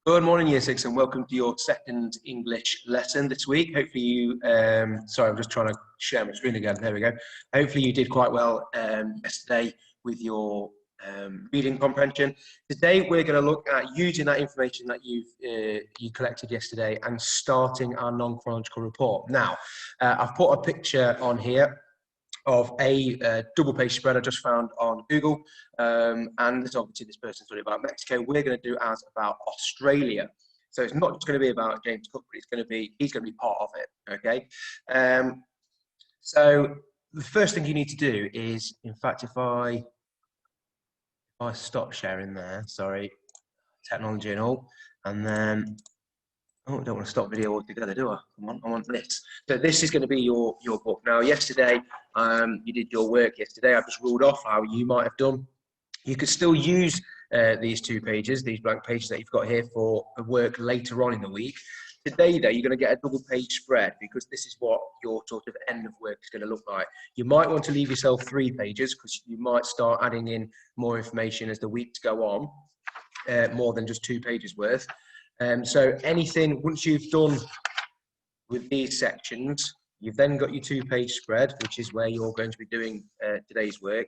Good morning, Year 6, and welcome to your second English lesson this week. Hopefully you, sorry, I'm just trying to share my screen again. There we go. Hopefully you did quite well yesterday with your reading comprehension. Today we're going to look at using that information that you collected yesterday and starting our non-chronological report. Now, I've put a picture on here of a double page spread I just found on Google, and this obviously this person's talking about Mexico. We're going to do ours about Australia. So it's not just going to be about James Cook, but he's going to be part of it. Okay. So the first thing you need to do is, in fact, if I stop sharing there, sorry, technology and all, and then oh, I don't want to stop video altogether, do I? I want this. So this is going to be your book. Now, yesterday, you did your work yesterday. I've just ruled off how you might have done. You could still use these 2 pages, these blank pages that you've got here for work later on in the week. Today, though, you're going to get a double page spread because this is what your sort of end of work is going to look like. You might want to leave yourself 3 pages because you might start adding in more information as the weeks go on, more than just 2 pages worth. So anything, once you've done with these sections, you've then got your 2 page spread, which is where you're going to be doing today's work.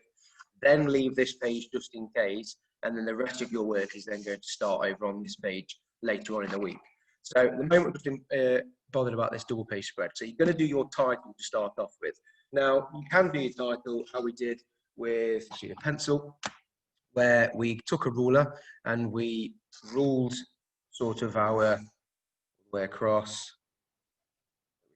Then leave this page just in case, and then the rest of your work is then going to start over on this page later on in the week. So at the moment, I've been bothered about this double page spread. So you're going to do your title to start off with. Now, you can do your title how we did with a pencil, where we took a ruler and we ruled sort of our way across.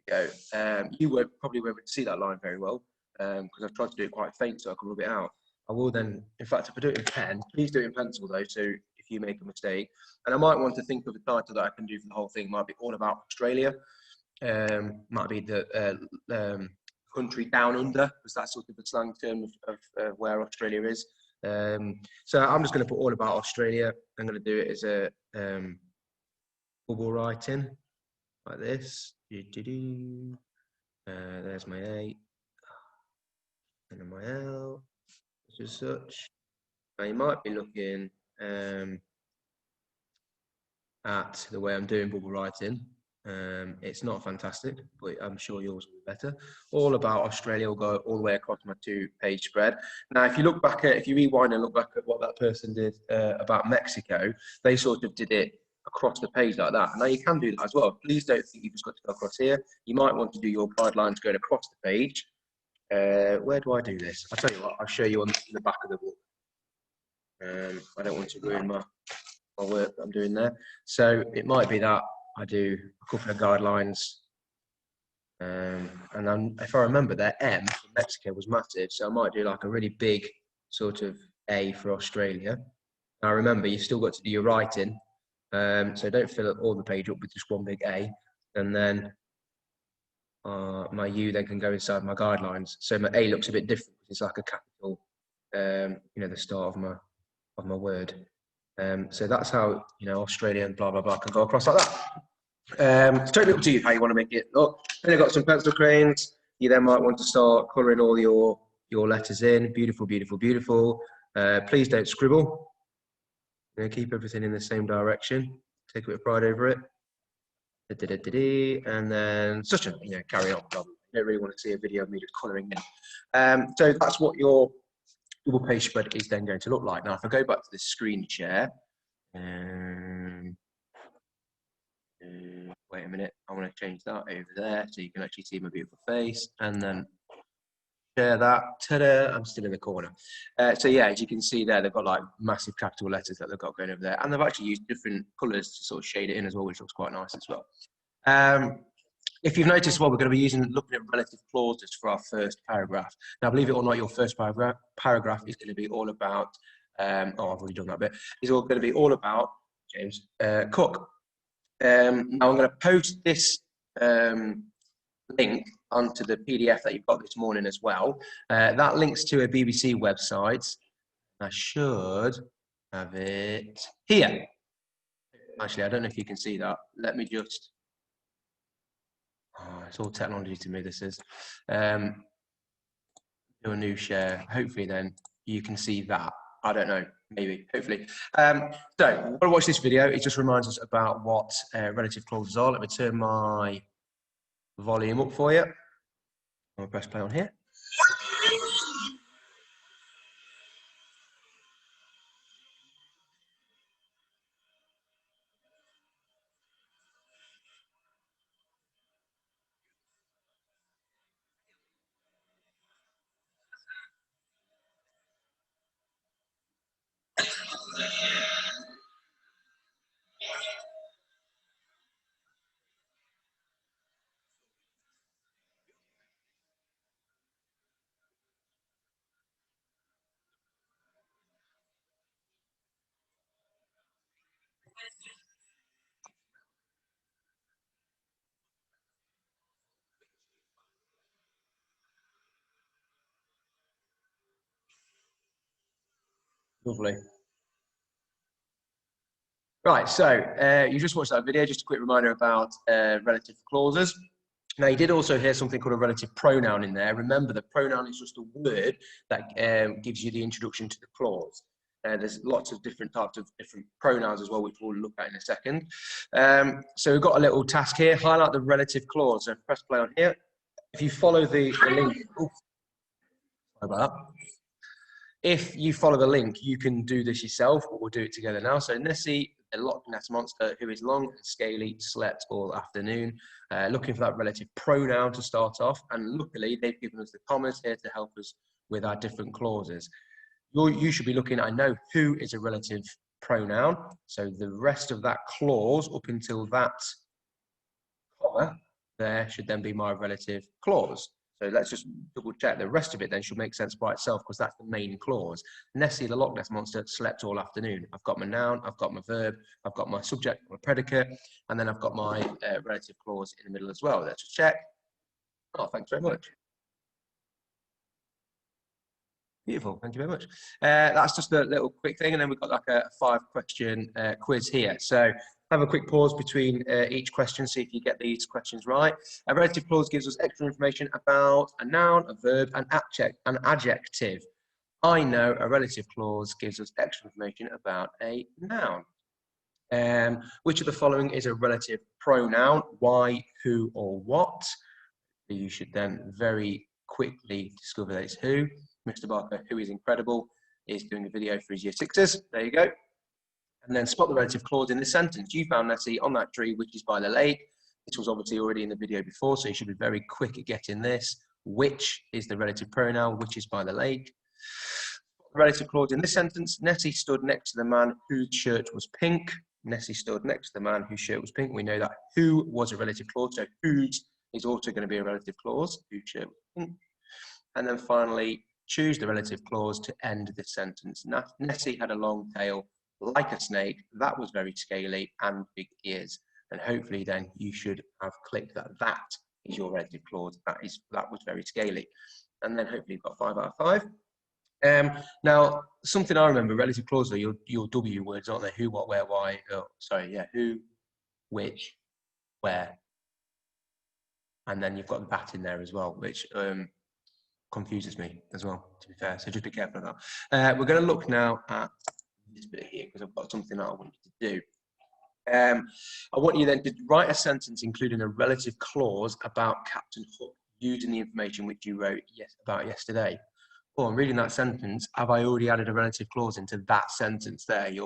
There we go. You probably won't see that line very well because I've tried to do it quite faint so I can rub it out. I will then, in fact, if I do it in pen, please do it in pencil though, so if you make a mistake. And I might want to think of a title that I can do for the whole thing. It might be all about Australia. Might be the country down under, because that's sort of the slang term of where Australia is. So I'm just going to put all about Australia. I'm going to do it as a bubble writing like this. There's my A and then my L, such as such. Now you might be looking at the way I'm doing bubble writing. It's not fantastic, but I'm sure yours will be better. All about Australia will go all the way across my 2 page spread. Now, if you look back at, if you rewind and look back at what that person did about Mexico, they sort of did it across the page like that. Now you can do that as well. Please don't think you've just got to go across here. You might want to do your guidelines going across the page. Where do I do this? I'll tell you what, I'll show you on the back of the book. I don't want to ruin my work that I'm doing there. So it might be that I do a couple of guidelines, and then if I remember, their M for Mexico was massive, so I might do like a really big sort of A for Australia. Now remember, you've still got to do your writing, so don't fill up all the page up with just one big A, and then my U then can go inside my guidelines. So my A looks a bit different. It's like a capital, the start of my word. So that's how, Australia and blah, blah, blah can go across like that. It's totally up to you how you want to make it look. Then you've got some pencil crayons. You then might want to start colouring all your letters in. Beautiful, beautiful, beautiful. Please don't scribble. Keep everything in the same direction. Take a bit of pride over it. And then such a, carry on. I don't really want to see a video of me just colouring in. So that's what your double page spread is then going to look like. Now, if I go back to the screen share, wait a minute, I want to change that over there so you can actually see my beautiful face, and then share that. Ta-da! I'm still in the corner. So yeah, as you can see there, they've got like massive capital letters that they've got going over there, and they've actually used different colours to sort of shade it in as well, which looks quite nice as well. If you've noticed, well, we're going to be looking at relative clauses for our first paragraph. Now, believe it or not, your first paragraph is going to be all about, I've already done that bit, is all going to be all about James Cook. Now, I'm going to post this link onto the PDF that you've got this morning as well. That links to a BBC website. I should have it here. Actually, I don't know if you can see that. Let me just... Oh, it's all technology to me, this is. Do a new share. Hopefully then you can see that. I don't know, maybe, hopefully. So when I watch this video, it just reminds us about what relative clauses are. Let me turn my volume up for you. I'll press play on here. Lovely. Right, so you just watched that video, just a quick reminder about relative clauses. Now, you did also hear something called a relative pronoun in there. Remember, the pronoun is just a word that gives you the introduction to the clause. There's lots of different types of different pronouns as well, which we'll look at in a second. So we've got a little task here, highlight the relative clause. So press play on here. If you follow the link, sorry about that. If you follow the link, you can do this yourself, but we'll do it together now. So Nessie, a Loch Ness monster who is long and scaly, slept all afternoon. Looking for that relative pronoun to start off. And luckily, they've given us the commas here to help us with our different clauses. You should be looking, I know who is a relative pronoun. So the rest of that clause up until that comma there should then be my relative clause. So let's just double check. The rest of it then should make sense by itself because that's the main clause. Nessie, the Loch Ness monster, slept all afternoon. I've got my noun, I've got my verb, I've got my subject, my predicate, and then I've got my relative clause in the middle as well. Let's just check. Oh, thanks very much. Beautiful, thank you very much. That's just a little quick thing, and then we've got like a 5-question quiz here. So have a quick pause between each question, see if you get these questions right. A relative clause gives us extra information about a noun, a verb, an adjective. I know a relative clause gives us extra information about a noun. Which of the following is a relative pronoun? Why, who, or what? You should then very quickly discover that it's who. Mr. Barker, who is incredible, is doing a video for his year sixes. There you go. And then spot the relative clause in this sentence. You found Nessie on that tree, which is by the lake. This was obviously already in the video before, so you should be very quick at getting this. Which is the relative pronoun, which is by the lake. The relative clause in this sentence. Nessie stood next to the man whose shirt was pink. Nessie stood next to the man whose shirt was pink. We know that who was a relative clause, so whose is also going to be a relative clause. Whose shirt was pink. And then finally, choose the relative clause to end this sentence. Nessie had a long tail like a snake, that was very scaly and big ears. And hopefully then you should have clicked that that is your relative clause. That was very scaly. And then hopefully you've got 5 out of 5. Now, something I remember, relative clauses are your W words, aren't they? Who, what, where, why. Oh, sorry, yeah. Who, which, where. And then you've got the that in there as well, which confuses me as well, to be fair. So just be careful of that. We're going to look now at this bit here because I've got something that I want you to do. I want you then to write a sentence including a relative clause about Captain Hook using the information which you wrote about yesterday. Oh, I'm reading that sentence. Have I already added a relative clause into that sentence there? I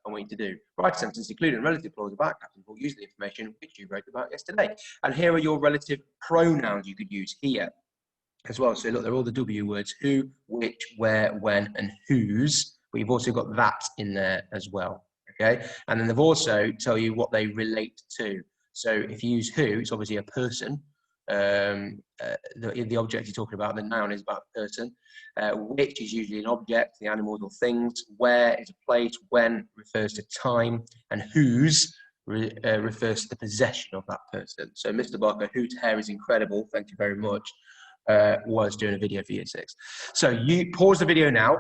want you to do. Write a sentence including a relative clause about Captain Hook using the information which you wrote about yesterday. And here are your relative pronouns you could use here as well. So look, they're all the W words: who, which, where, when, and whose. But you've also got that in there as well. Okay, and then they've also tell you what they relate to. So if you use who, it's obviously a person. The object you're talking about, the noun, is about a person. Which is usually an object, the animals or things. Where is a place. When refers to time, and whose refers to the possession of that person. So Mr. Barker, whose hair is incredible, thank you very much, was doing a video for year 6. So you pause the video now,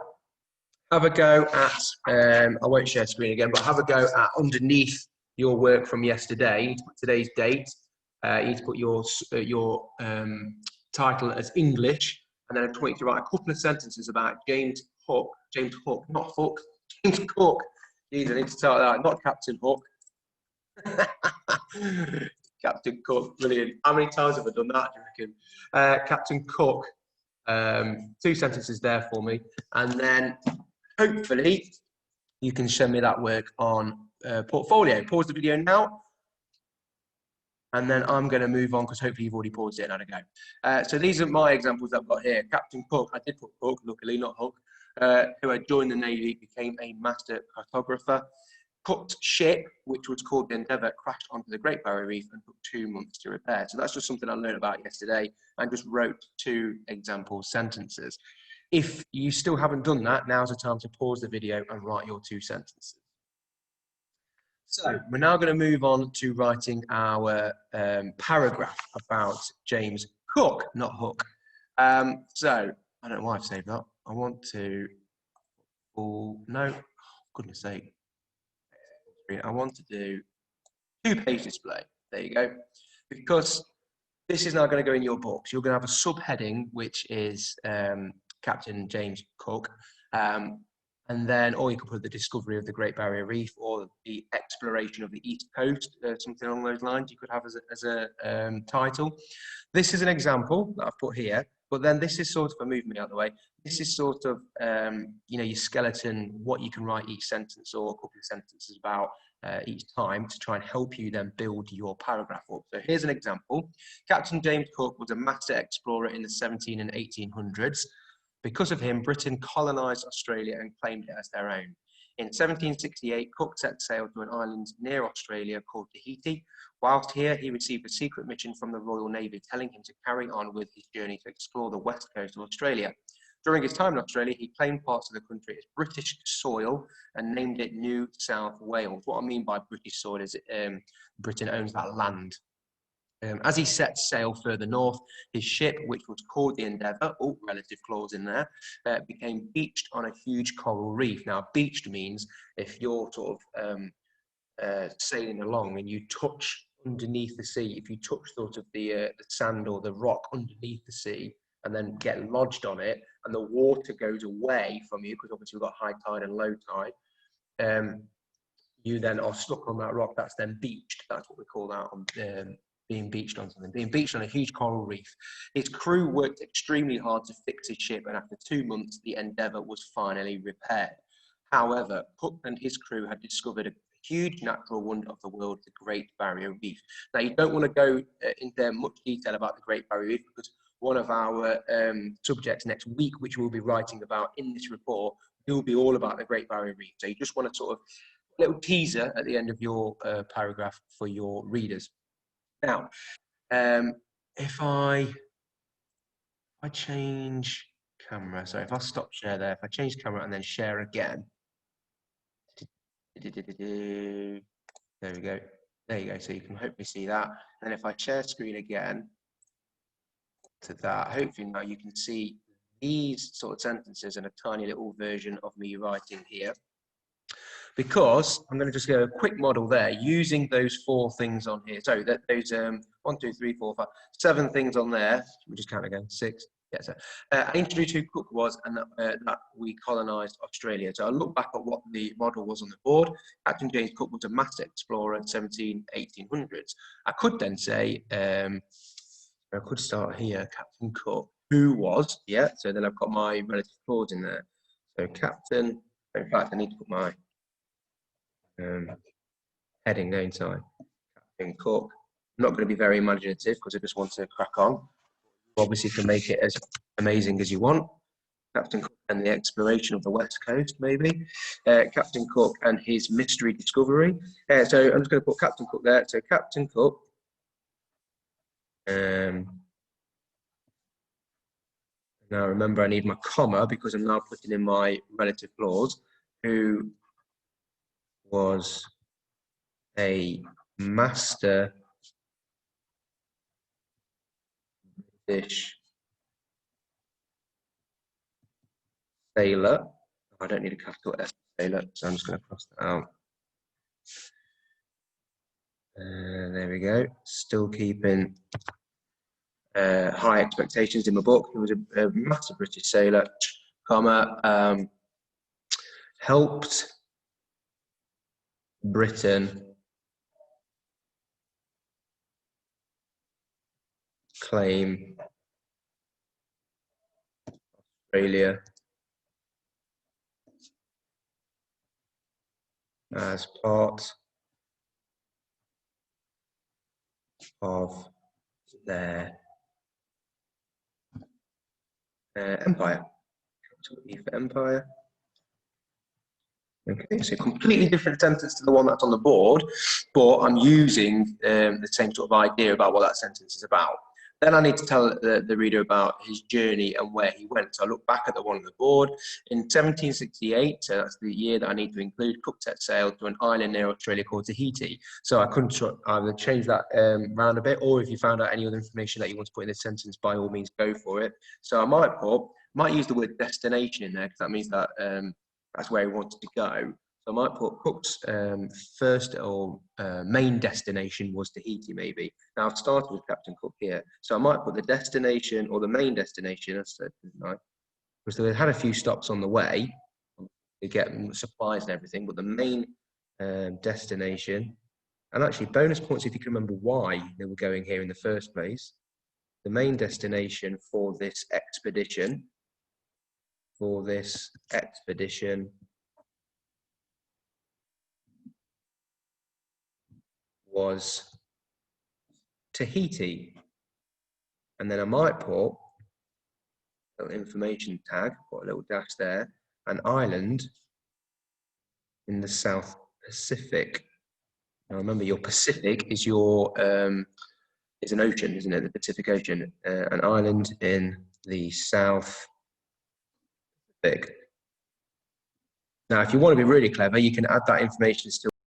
have a go at, I won't share screen again, but have a go at underneath your work from yesterday. You need to put today's date. You need to put your title as English, And then I want you to write a couple of sentences about James Hook, not Hook, James Cook. Jeez, I need to start that, not Captain Hook. Captain Cook, brilliant. How many times have I done that, do you reckon? Captain Cook, 2 sentences there for me. And then hopefully you can show me that work on portfolio. Pause the video now. And then I'm going to move on because hopefully you've already paused it and had a go. So these are my examples that I've got here. Captain Cook, I did put Cook, luckily, not Hook, who had joined the Navy, became a master cartographer. Cook's ship, which was called the Endeavour, crashed onto the Great Barrier Reef and took 2 months to repair. So that's just something I learned about yesterday and just wrote 2 example sentences. If you still haven't done that, now's the time to pause the video and write your 2 sentences. So we're now going to move on to writing our paragraph about James Cook, not Hook. So I don't know why I've saved that. I want to, no, goodness sake. I want to do 2-page display. There you go. Because this is now going to go in your books. You're going to have a subheading, which is Captain James Cook. And then, or you could put the discovery of the Great Barrier Reef or the exploration of the East Coast, something along those lines you could have as a title. This is an example that I've put here, but then this is sort of, move me out of the way, this is sort of, you know, your skeleton, what you can write each sentence or a couple of sentences about each time to try and help you then build your paragraph up. So here's an example. Captain James Cook was a master explorer in the 1700s and 1800s. Because of him, Britain colonised Australia and claimed it as their own. In 1768, Cook set sail to an island near Australia called Tahiti. Whilst here, he received a secret mission from the Royal Navy telling him to carry on with his journey to explore the west coast of Australia. During his time in Australia, he claimed parts of the country as British soil and named it New South Wales. What I mean by British soil is Britain owns that land. As he set sail further north, his ship, which was called the Endeavour, relative clause in there, became beached on a huge coral reef. Now, beached means if you're sort of sailing along and you touch underneath the sea, if you touch sort of the sand or the rock underneath the sea and then get lodged on it and the water goes away from you, because obviously we've got high tide and low tide, you then are stuck on that rock. That's then beached. That's what we call that on being beached on something, being beached on a huge coral reef. His crew worked extremely hard to fix his ship, and after 2 months, the Endeavour was finally repaired. However, Cook and his crew had discovered a huge natural wonder of the world, the Great Barrier Reef. Now, you don't want to go into much detail about the Great Barrier Reef because one of our subjects next week, which we'll be writing about in this report, will be all about the Great Barrier Reef. So you just want to sort of a little teaser at the end of your paragraph for your readers. Now, if I change camera, so if I stop share there, if I change camera and then share again, there we go. There you go. So you can hopefully see that. And then if I share screen again to that, hopefully now you can see these sort of sentences in a tiny little version of me writing here. Because I'm going to just go a quick model there using those 4 things on here. So that those 1, 2, 3, 4, 5, 7 things on there. We'll just count again. 6. Yeah. So I introduced who Cook was and that we colonised Australia. So I look back at what the model was on the board. Captain James Cook was a master explorer in 1800s. I could then say, I could start here. Captain Cook, who was, yeah. So then I've got my relative clause in there. So Captain. In fact, I need to put my heading, don't I? Captain Cook. I'm not going to be very imaginative because I just want to crack on. Obviously, you can make it as amazing as you want. Captain Cook and the exploration of the west coast, maybe. Captain Cook and his mystery discovery. So I'm just going to put Captain Cook there. So Captain Cook. Now remember, I need my comma because I'm now putting in my relative clause. Who was a master British sailor. I don't need a capital S sailor, so I'm just going to cross that out. There we go. Still keeping high expectations in my book. He was a massive British sailor, comma, helped Britain claim Australia as part of their empire. E for empire. Okay, so completely different sentence to the one that's on the board, but I'm using the same sort of idea about what that sentence is about. Then I need to tell the reader about his journey and where he went. So I look back at the one on the board. In 1768, so that's the year that I need to include, Cook set sail to an island near Australia called Tahiti. So I couldn't either change that round a bit, or if you found out any other information that you want to put in this sentence, by all means, go for it. So I might use the word destination in there, because that means that that's where he wanted to go. So I might put Cook's first or main destination was Tahiti, maybe. Now I've started with Captain Cook here, so I might put the destination or the main destination, as I said, didn't I? Because they had a few stops on the way to get supplies and everything, but the main destination, and actually bonus points if you can remember why they were going here in the first place. The main destination for this expedition was Tahiti. And then I might put a little information tag, put a little dash there, an island in the South Pacific. Now remember, your Pacific is your is an ocean, isn't it? The Pacific Ocean. An island in the South Pacific. Now, if you want to be really clever, you can add that information still